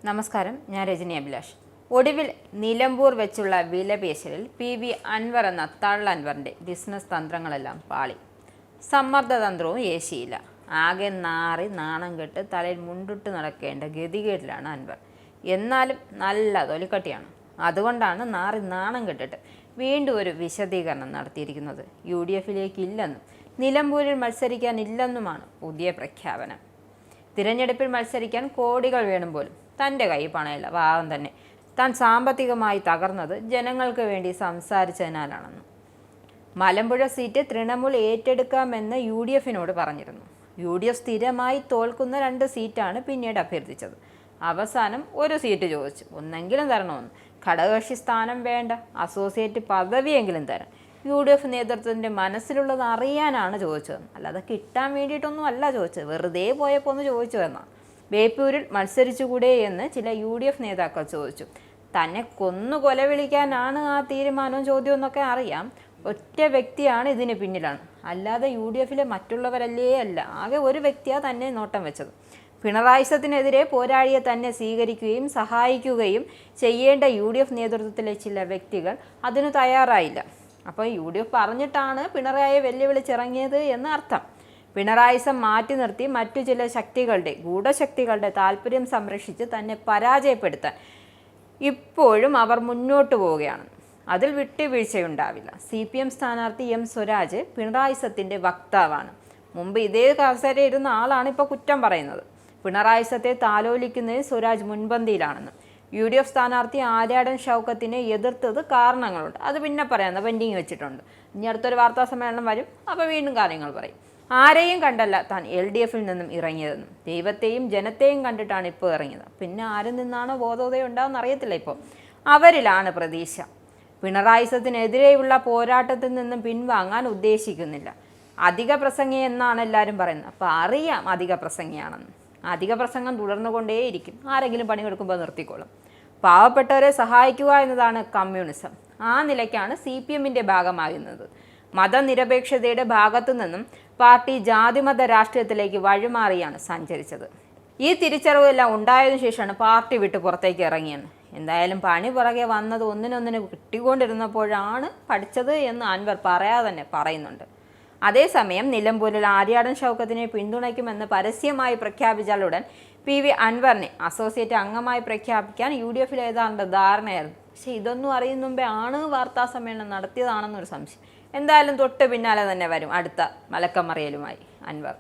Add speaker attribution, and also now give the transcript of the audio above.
Speaker 1: നമസ്കാരം, ഞാൻ രജനി അഭിലാഷ്. ഒടുവിൽ നിലമ്പൂർ വെച്ചുള്ള വിലപേശലിൽ PV അൻവർ എന്ന തള്ളൻവറിൻ്റെ ബിസിനസ് തന്ത്രങ്ങളെല്ലാം പാളി. സമ്മർദ്ദതന്ത്രവും ഏശിയില്ല. ആകെ നാറി നാണം കെട്ട് തലയിൽ മുണ്ടിട്ട് നടക്കേണ്ട ഗതികേട്ടിലാണ് അൻവർ. എന്നാലും നല്ല തൊലിക്കട്ടിയാണ്. അതുകൊണ്ടാണ് നാറി നാണം കെട്ടിട്ട് വീണ്ടും ഒരു വിശദീകരണം നടത്തിയിരിക്കുന്നത്. UDF-ലേക്ക് ഇല്ലെന്നും നിലമ്പൂരിൽ മത്സരിക്കാനില്ലെന്നുമാണ് പുതിയ പ്രഖ്യാപനം. തിരഞ്ഞെടുപ്പിൽ മത്സരിക്കാൻ കോടികൾ വേണം പോലും തൻ്റെ കൈ പണയില്ല, പാവം തന്നെ. താൻ സാമ്പത്തികമായി തകർന്നത് ജനങ്ങൾക്ക് വേണ്ടി സംസാരിച്ചതിനാലാണെന്ന്. മലമ്പുഴ സീറ്റ് തൃണമൂൽ ഏറ്റെടുക്കാമെന്ന് UDF-നോട് പറഞ്ഞിരുന്നു. UDF സ്ഥിരമായി തോൽക്കുന്ന 2 സീറ്റാണ് പിന്നീട് അഭ്യർത്ഥിച്ചത്. അവസാനം ഒരു സീറ്റ് ചോദിച്ചു. ഒന്നെങ്കിലും തരണമെന്ന്. ഘടകകക്ഷി സ്ഥാനം വേണ്ട, അസോസിയേറ്റ് പദവിയെങ്കിലും തരാം. UDF നേതൃത്വത്തിൻ്റെ മനസ്സിലുള്ളത് അറിയാനാണ് ചോദിച്ചത്, അല്ലാതെ കിട്ടാൻ വേണ്ടിയിട്ടൊന്നും അല്ല ചോദിച്ചത്. വെറുതെ പോയപ്പോൾ ഒന്ന് ചോദിച്ചു എന്നാണ്. ബേപ്പൂരിൽ മത്സരിച്ചുകൂടെ എന്ന് ചില UDF നേതാക്കൾ ചോദിച്ചു. തന്നെ കൊന്നു കൊല വിളിക്കാനാണ് ആ തീരുമാനവും ചോദ്യം എന്നൊക്കെ അറിയാം. ഒറ്റ വ്യക്തിയാണ് ഇതിന് പിന്നിലാണ്, അല്ലാതെ UDF-ലെ മറ്റുള്ളവരല്ലേ അല്ല. ആകെ ഒരു വ്യക്തിയാണ് തന്നെ നോട്ടം വെച്ചത്. പിണറായിസത്തിനെതിരെ പോരാളിയെ തന്നെ സ്വീകരിക്കുകയും സഹായിക്കുകയും ചെയ്യേണ്ട UDF നേതൃത്വത്തിലെ ചില വ്യക്തികൾ അതിന് തയ്യാറായില്ല. അപ്പോൾ UDF പറഞ്ഞിട്ടാണ് പിണറായിയെ വെല്ലുവിളിച്ചിറങ്ങിയത് എന്ന് അർത്ഥം. പിണറായിസം മാറ്റി നിർത്തി മറ്റു ചില ശക്തികളുടെ ഗൂഢശക്തികളുടെ താല്പര്യം സംരക്ഷിച്ച് തന്നെ പരാജയപ്പെടുത്താൻ ഇപ്പോഴും അവർ മുന്നോട്ട് പോവുകയാണ്. അതിൽ വിട്ടുവീഴ്ചയുണ്ടാവില്ല. CPM സ്ഥാനാർത്ഥി M സ്വരാജ് പിണറായിസത്തിൻ്റെ വക്താവാണ്. മുമ്പ് ഇതേ കസേരയിൽ ഇരുന്ന ആളാണ് ഇപ്പോൾ കുറ്റം പറയുന്നത്. പിണറായിസത്തെ താലോലിക്കുന്നതിൽ സ്വരാജ് മുൻപന്തിയിലാണെന്ന്. UDF സ്ഥാനാർത്ഥി ആര്യാടൻ ഷൗക്കത്തിനെ എതിർത്തത് കാരണങ്ങളുണ്ട്. അത് പിന്നെ പറയാമെന്ന് പെൻഡിങ് വെച്ചിട്ടുണ്ട്. ഇനി അടുത്തൊരു വാർത്താ സമ്മേളനം വരും, അപ്പോൾ വീണ്ടും കാര്യങ്ങൾ പറയും. ആരെയും കണ്ടല്ല താൻ LDF-ൽ നിന്നും ഇറങ്ങിയതെന്നും ദൈവത്തെയും ജനത്തെയും കണ്ടിട്ടാണ് ഇപ്പോൾ ഇറങ്ങിയത്. പിന്നെ ആരിൽ നിന്നാണോ ബോധോദയം ഉണ്ടാകുന്ന അറിയത്തില്ല. ഇപ്പോൾ അവരിലാണ് പ്രതീക്ഷ. പിണറായിസത്തിനെതിരെയുള്ള പോരാട്ടത്തിൽ നിന്നും പിൻവാങ്ങാൻ ഉദ്ദേശിക്കുന്നില്ല. അധിക പ്രസംഗി എന്നാണ് എല്ലാവരും പറയുന്നത്. അപ്പോൾ അറിയാം അധിക പ്രസംഗിയാണെന്ന്. അധിക പ്രസംഗം തുടർന്നുകൊണ്ടേയിരിക്കും. ആരെങ്കിലും പണിയെടുക്കുമ്പോൾ നിർത്തിക്കോളും. പാവപ്പെട്ടവരെ സഹായിക്കുക എന്നതാണ് കമ്മ്യൂണിസം. ആ നിലയ്ക്കാണ് CPM-ൻ്റെ ഭാഗമാകുന്നത്. മതനിരപേക്ഷതയുടെ ഭാഗത്തു നിന്നും പാർട്ടി ജാതിമത രാഷ്ട്രീയത്തിലേക്ക് വഴിമാറിയാണ് സഞ്ചരിച്ചത്. ഈ തിരിച്ചറിവെല്ലാം ഉണ്ടായതിനു ശേഷമാണ് പാർട്ടി വിട്ട് പുറത്തേക്ക് ഇറങ്ങിയത്. എന്തായാലും പണി പുറകെ വന്നത് ഒന്നിനൊന്നിന് കിട്ടിക്കൊണ്ടിരുന്നപ്പോഴാണ് പഠിച്ചത് എന്ന് അൻവർ പറയാതെ തന്നെ പറയുന്നുണ്ട്. അതേസമയം നിലമ്പൂരിൽ ആര്യാടൻ ഷൗക്കത്തിനെ പിന്തുണയ്ക്കുമെന്ന് പരസ്യമായി പ്രഖ്യാപിച്ചാലുടൻ PV അൻവറിനെ അസോസിയേറ്റ് അംഗമായി പ്രഖ്യാപിക്കാൻ UDF-ൽ ഏതാണ്ട് ധാരണയായിരുന്നു. പക്ഷേ ഇതൊന്നും അറിയുന്ന മുമ്പേ ആണ് വാർത്താ സമ്മേളനം നടത്തിയതാണെന്നൊരു സംശയം. എന്തായാലും തൊട്ട് പിന്നാലെ തന്നെ വരും അടുത്ത മലക്കമറിയലുമായി അൻവർ.